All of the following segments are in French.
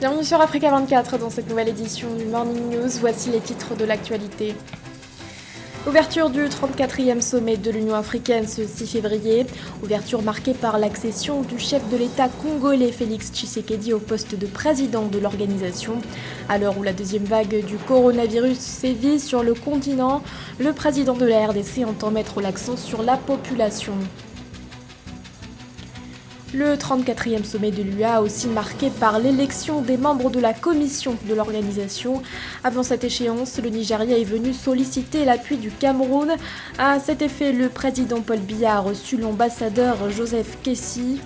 Bienvenue sur Africa 24 dans cette nouvelle édition du Morning News. Voici les titres de l'actualité. Ouverture du 34e sommet de l'Union africaine ce 6 février. Ouverture marquée par l'accession du chef de l'État congolais Félix Tshisekedi au poste de président de l'organisation. À l'heure où la deuxième vague du coronavirus sévit sur le continent, le président de la RDC entend mettre l'accent sur la population. Le 34e sommet de l'UA aussi marqué par l'élection des membres de la commission de l'organisation. Avant cette échéance, le Nigeria est venu solliciter l'appui du Cameroun. À cet effet, le président Paul Biya a reçu l'ambassadeur Joseph Kessi.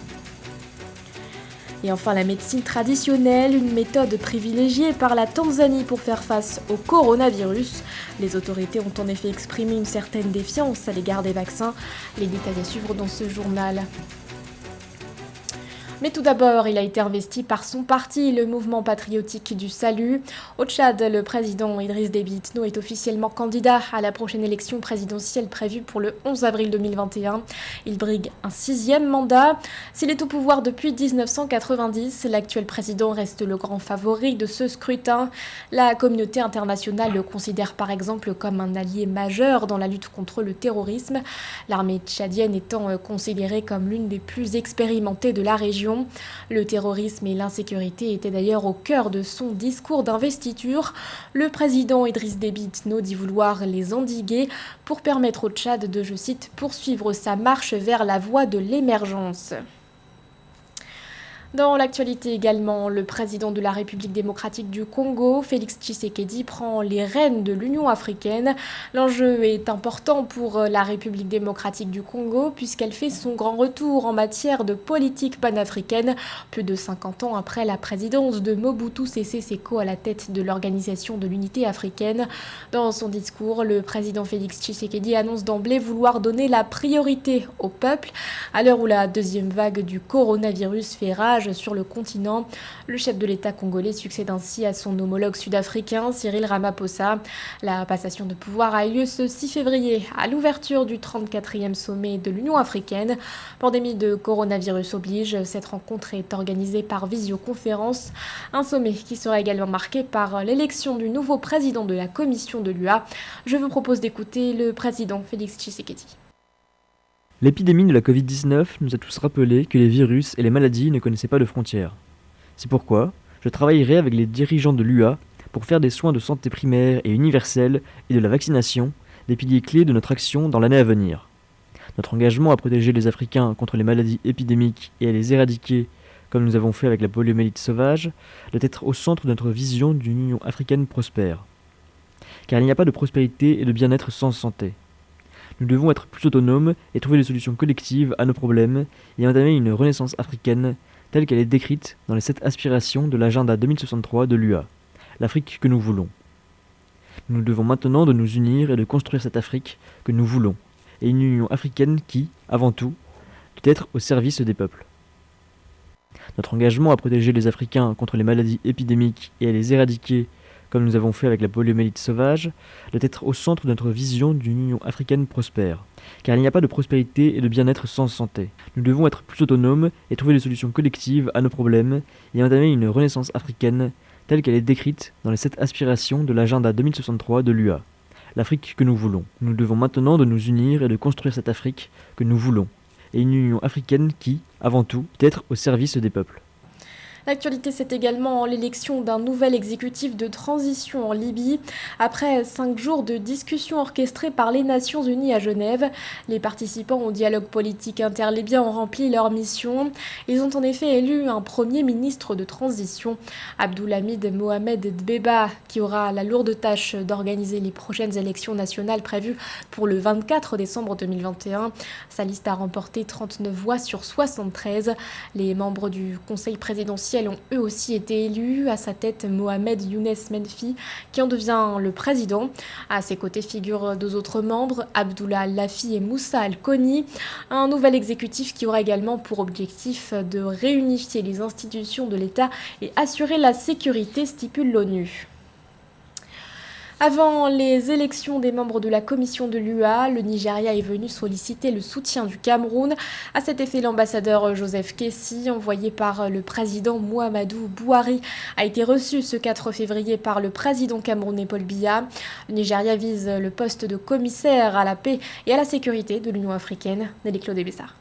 Et enfin, la médecine traditionnelle, une méthode privilégiée par la Tanzanie pour faire face au coronavirus. Les autorités ont en effet exprimé une certaine défiance à l'égard des vaccins. Les détails à suivre dans ce journal. Mais tout d'abord, il a été investi par son parti, le Mouvement patriotique du salut. Au Tchad, le président Idriss Déby Itno est officiellement candidat à la prochaine élection présidentielle prévue pour le 11 avril 2021. Il brigue un 6e mandat. S'il est au pouvoir depuis 1990, l'actuel président reste le grand favori de ce scrutin. La communauté internationale le considère par exemple comme un allié majeur dans la lutte contre le terrorisme, l'armée tchadienne étant considérée comme l'une des plus expérimentées de la région. Le terrorisme et l'insécurité étaient d'ailleurs au cœur de son discours d'investiture. Le président Idriss Déby Itno dit vouloir les endiguer pour permettre au Tchad de, je cite, poursuivre sa marche vers la voie de l'émergence. Dans l'actualité également, le président de la République démocratique du Congo, Félix Tshisekedi, prend les rênes de l'Union africaine. L'enjeu est important pour la République démocratique du Congo puisqu'elle fait son grand retour en matière de politique panafricaine, plus de 50 ans après la présidence de Mobutu Sese Seko à la tête de l'Organisation de l'Unité africaine. Dans son discours, le président Félix Tshisekedi annonce d'emblée vouloir donner la priorité au peuple. À l'heure où la deuxième vague du coronavirus fait rage sur le continent, le chef de l'État congolais succède ainsi à son homologue sud-africain Cyril Ramaphosa. La passation de pouvoir a eu lieu ce 6 février à l'ouverture du 34e sommet de l'Union africaine. Pandémie de coronavirus oblige, cette rencontre est organisée par visioconférence. Un sommet qui sera également marqué par l'élection du nouveau président de la commission de l'UA. Je vous propose d'écouter le président Félix Tshisekedi. L'épidémie de la Covid-19 nous a tous rappelé que les virus et les maladies ne connaissaient pas de frontières. C'est pourquoi je travaillerai avec les dirigeants de l'UA pour faire des soins de santé primaires et universels et de la vaccination des piliers clés de notre action dans l'année à venir. Notre engagement à protéger les Africains contre les maladies épidémiques et à les éradiquer, comme nous avons fait avec la poliomyélite sauvage, doit être au centre de notre vision d'une Union africaine prospère. Car il n'y a pas de prospérité et de bien-être sans santé. Nous devons être plus autonomes et trouver des solutions collectives à nos problèmes et entamer une renaissance africaine telle qu'elle est décrite dans les 7 aspirations de l'agenda 2063 de l'UA, l'Afrique que nous voulons. Nous devons maintenant de nous unir et de construire cette Afrique que nous voulons, et une Union africaine qui, avant tout, doit être au service des peuples. Notre engagement à protéger les Africains contre les maladies épidémiques et à les éradiquer, comme nous avons fait avec la poliomyélite sauvage, doit être au centre de notre vision d'une Union africaine prospère. Car il n'y a pas de prospérité et de bien-être sans santé. Nous devons être plus autonomes et trouver des solutions collectives à nos problèmes et entamer une renaissance africaine telle qu'elle est décrite dans les 7 aspirations de l'agenda 2063 de l'UA, l'Afrique que nous voulons. Nous devons maintenant de nous unir et de construire cette Afrique que nous voulons, et une Union africaine qui, avant tout, doit être au service des peuples. L'actualité, c'est également l'élection d'un nouvel exécutif de transition en Libye. Après 5 jours de discussions orchestrées par les Nations Unies à Genève, les participants au dialogue politique interlibyen ont rempli leur mission. Ils ont en effet élu un premier ministre de transition, Abdulhamid Mohamed Dbeba, qui aura la lourde tâche d'organiser les prochaines élections nationales prévues pour le 24 décembre 2021. Sa liste a remporté 39 voix sur 73. Les membres du Conseil présidentiel ont eux aussi été élus, à sa tête Mohamed Younes Menfi, qui en devient le président. À ses côtés figurent 2 autres membres, Abdullah Lafi et Moussa Al-Koni, un nouvel exécutif qui aura également pour objectif de réunifier les institutions de l'État et assurer la sécurité, stipule l'ONU. Avant les élections des membres de la commission de l'UA, le Nigeria est venu solliciter le soutien du Cameroun. À cet effet, l'ambassadeur Joseph Kessi, envoyé par le président Muhammadu Buhari, a été reçu ce 4 février par le président camerounais Paul Biya. Le Nigeria vise le poste de commissaire à la paix et à la sécurité de l'Union africaine. Nelly Claude Bessard.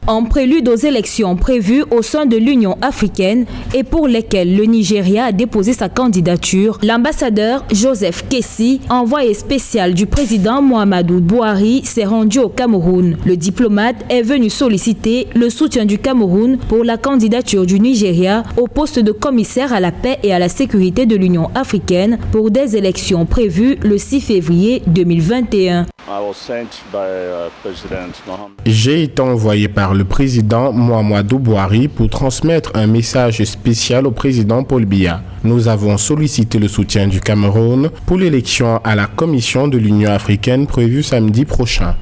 En prélude aux élections prévues au sein de l'Union africaine et pour lesquelles le Nigeria a déposé sa candidature, l'ambassadeur Joseph Kessi, envoyé spécial du président Muhammadu Buhari, s'est rendu au Cameroun. Le diplomate est venu solliciter le soutien du Cameroun pour la candidature du Nigeria au poste de commissaire à la paix et à la sécurité de l'Union africaine pour des élections prévues le 6 février 2021. J'ai été envoyé par le président Muhammadu Buhari pour transmettre un message spécial au président Paul Biya. Nous avons sollicité le soutien du Cameroun pour l'élection à la Commission de l'Union africaine prévue samedi prochain.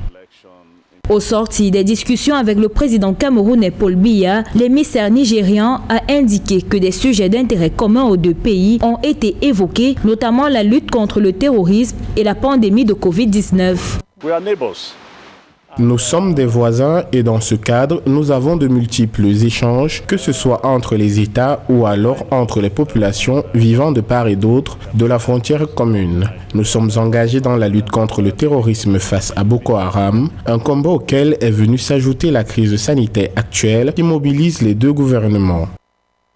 Au sorti des discussions avec le président camerounais Paul Biya, l'émissaire nigérian a indiqué que des sujets d'intérêt commun aux deux pays ont été évoqués, notamment la lutte contre le terrorisme et la pandémie de Covid-19. Nous sommes des voisins et dans ce cadre, nous avons de multiples échanges, que ce soit entre les États ou alors entre les populations vivant de part et d'autre de la frontière commune. Nous sommes engagés dans la lutte contre le terrorisme face à Boko Haram, un combat auquel est venue s'ajouter la crise sanitaire actuelle qui mobilise les deux gouvernements.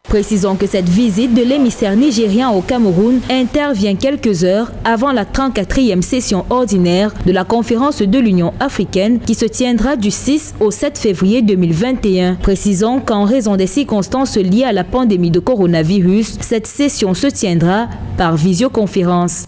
Précisons que cette visite de l'émissaire nigérien au Cameroun intervient quelques heures avant la 34e session ordinaire de la conférence de l'Union africaine qui se tiendra du 6 au 7 février 2021. Précisons qu'en raison des circonstances liées à la pandémie de coronavirus, cette session se tiendra par visioconférence.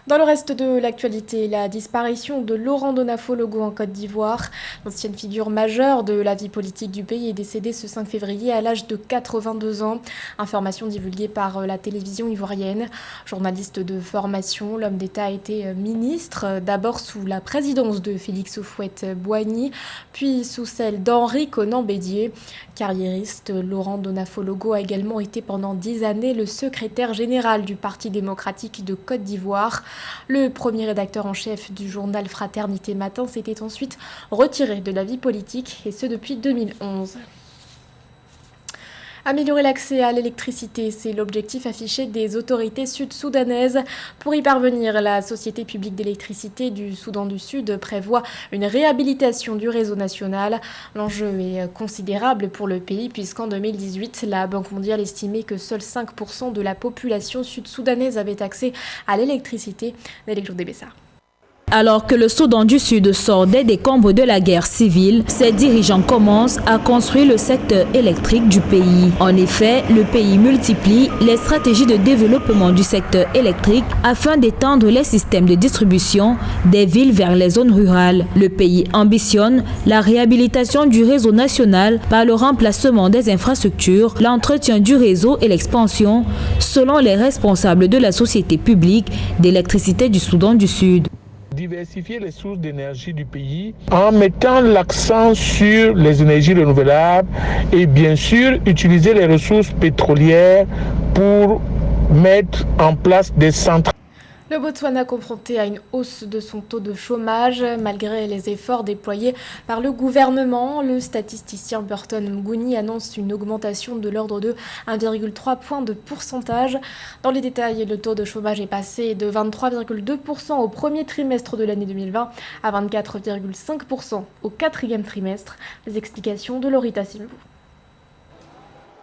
Dans le reste de l'actualité, la disparition de Laurent Donafo-Logo en Côte d'Ivoire. L'ancienne figure majeure de la vie politique du pays est décédée ce 5 février à l'âge de 82 ans. Information divulguée par la télévision ivoirienne. Journaliste de formation, l'homme d'État a été ministre, d'abord sous la présidence de Félix Houphouët-Boigny, puis sous celle d'Henri Konan-Bédié. Carriériste, Laurent Donafo-Logo a également été pendant 10 années le secrétaire général du Parti démocratique de Côte d'Ivoire. Le premier rédacteur en chef du journal Fraternité Matin s'était ensuite retiré de la vie politique, et ce depuis 2011. Améliorer l'accès à l'électricité, c'est l'objectif affiché des autorités sud-soudanaises. Pour y parvenir, la Société publique d'électricité du Soudan du Sud prévoit une réhabilitation du réseau national. L'enjeu est considérable pour le pays puisqu'en 2018, la Banque mondiale estimait que seuls 5% de la population sud-soudanaise avait accès à l'électricité. Nelly Claude Bessard. Alors que le Soudan du Sud sort des décombres de la guerre civile, ses dirigeants commencent à construire le secteur électrique du pays. En effet, le pays multiplie les stratégies de développement du secteur électrique afin d'étendre les systèmes de distribution des villes vers les zones rurales. Le pays ambitionne la réhabilitation du réseau national par le remplacement des infrastructures, l'entretien du réseau et l'expansion, selon les responsables de la Société publique d'électricité du Soudan du Sud. Diversifier les sources d'énergie du pays en mettant l'accent sur les énergies renouvelables et bien sûr utiliser les ressources pétrolières pour mettre en place des centrales. Le Botswana confronté à une hausse de son taux de chômage malgré les efforts déployés par le gouvernement. Le statisticien Burton Mguni annonce une augmentation de l'ordre de 1,3 point de pourcentage. Dans les détails, le taux de chômage est passé de 23,2% au premier trimestre de l'année 2020 à 24,5% au quatrième trimestre. Les explications de Lorita Simbou.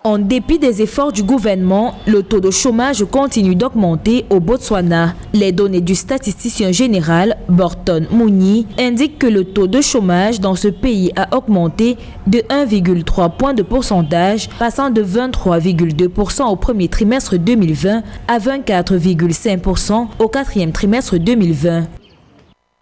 En dépit des efforts du gouvernement, le taux de chômage continue d'augmenter au Botswana. Les données du statisticien général, Burton Mguni, indiquent que le taux de chômage dans ce pays a augmenté de 1,3 point de pourcentage, passant de 23,2% au premier trimestre 2020 à 24,5% au quatrième trimestre 2020.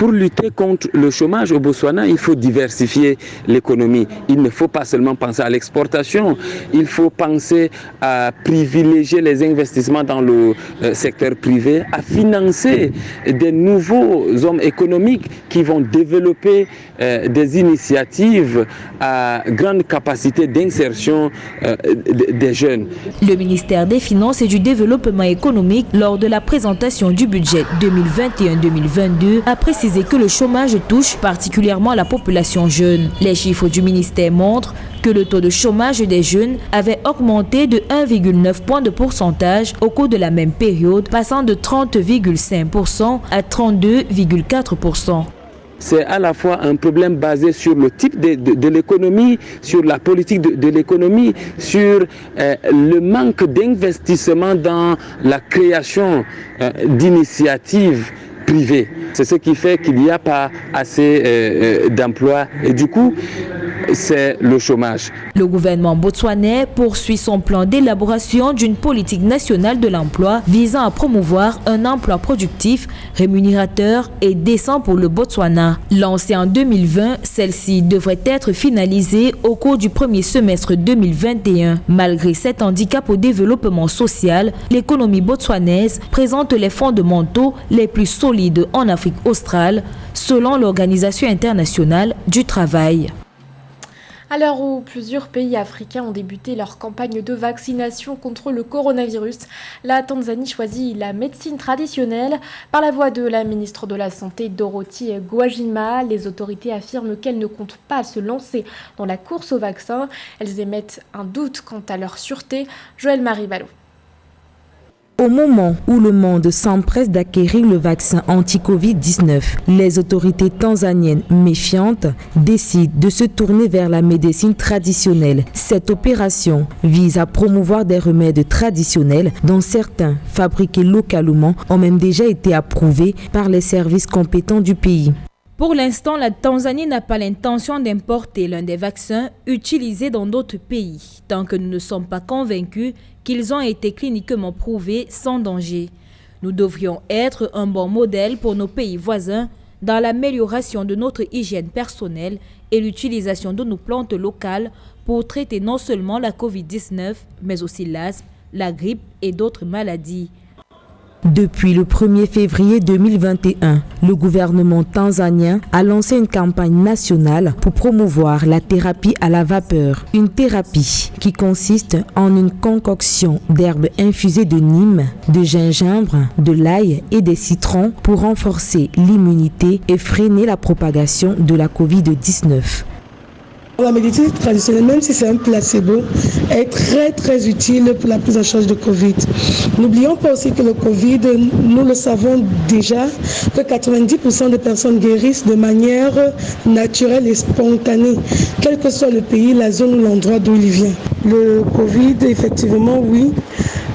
Pour lutter contre le chômage au Botswana, il faut diversifier l'économie. Il ne faut pas seulement penser à l'exportation, il faut penser à privilégier les investissements dans le secteur privé, à financer des nouveaux hommes économiques qui vont développer des initiatives à grande capacité d'insertion des jeunes. Le ministère des Finances et du Développement économique, lors de la présentation du budget 2021-2022, a précisé que le chômage touche particulièrement la population jeune. Les chiffres du ministère montrent que le taux de chômage des jeunes avait augmenté de 1,9 point de pourcentage au cours de la même période, passant de 30,5% à 32,4%. C'est à la fois un problème basé sur le type de l'économie, sur la politique de l'économie, sur le manque d'investissement dans la création d'initiatives privées. C'est ce qui fait qu'il n'y a pas assez d'emplois et du coup, c'est le chômage. Le gouvernement botswanais poursuit son plan d'élaboration d'une politique nationale de l'emploi visant à promouvoir un emploi productif, rémunérateur et décent pour le Botswana. Lancée en 2020, celle-ci devrait être finalisée au cours du premier semestre 2021. Malgré cet handicap au développement social, l'économie botswanaise présente les fondamentaux les plus solides en Afrique australe, selon l'Organisation internationale du travail. À l'heure où plusieurs pays africains ont débuté leur campagne de vaccination contre le coronavirus, la Tanzanie choisit la médecine traditionnelle. Par la voix de la ministre de la Santé Dorothy Gwajima, les autorités affirment qu'elles ne comptent pas se lancer dans la course au vaccin. Elles émettent un doute quant à leur sûreté. Joël-Marie Vallot. Au moment où le monde s'empresse d'acquérir le vaccin anti-Covid-19, les autorités tanzaniennes méfiantes décident de se tourner vers la médecine traditionnelle. Cette opération vise à promouvoir des remèdes traditionnels dont certains, fabriqués localement, ont même déjà été approuvés par les services compétents du pays. Pour l'instant, la Tanzanie n'a pas l'intention d'importer l'un des vaccins utilisés dans d'autres pays, tant que nous ne sommes pas convaincus qu'ils ont été cliniquement prouvés sans danger. Nous devrions être un bon modèle pour nos pays voisins dans l'amélioration de notre hygiène personnelle et l'utilisation de nos plantes locales pour traiter non seulement la Covid-19, mais aussi l'asthme, la grippe et d'autres maladies. Depuis le 1er février 2021, le gouvernement tanzanien a lancé une campagne nationale pour promouvoir la thérapie à la vapeur. Une thérapie qui consiste en une concoction d'herbes infusées de Nîmes, de gingembre, de l'ail et des citrons pour renforcer l'immunité et freiner la propagation de la Covid-19. La médecine traditionnelle, même si c'est un placebo, est très utile pour la prise en charge de Covid. N'oublions pas aussi que le Covid, nous le savons déjà, que 90% des personnes guérissent de manière naturelle et spontanée, quel que soit le pays, la zone ou l'endroit d'où il vient. Le Covid, effectivement, oui,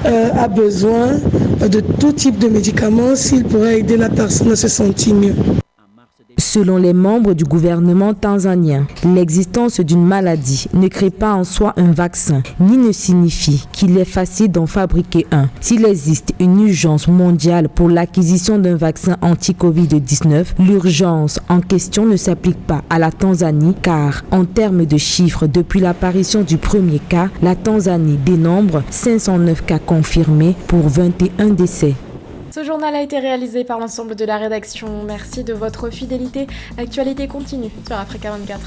a besoin de tout type de médicaments s'il pourrait aider la personne à se sentir mieux. Selon les membres du gouvernement tanzanien, l'existence d'une maladie ne crée pas en soi un vaccin, ni ne signifie qu'il est facile d'en fabriquer un. S'il existe une urgence mondiale pour l'acquisition d'un vaccin anti-Covid-19, l'urgence en question ne s'applique pas à la Tanzanie car, en termes de chiffres, depuis l'apparition du premier cas, la Tanzanie dénombre 509 cas confirmés pour 21 décès. Ce journal a été réalisé par l'ensemble de la rédaction. Merci de votre fidélité. L'actualité continue sur Africa 24.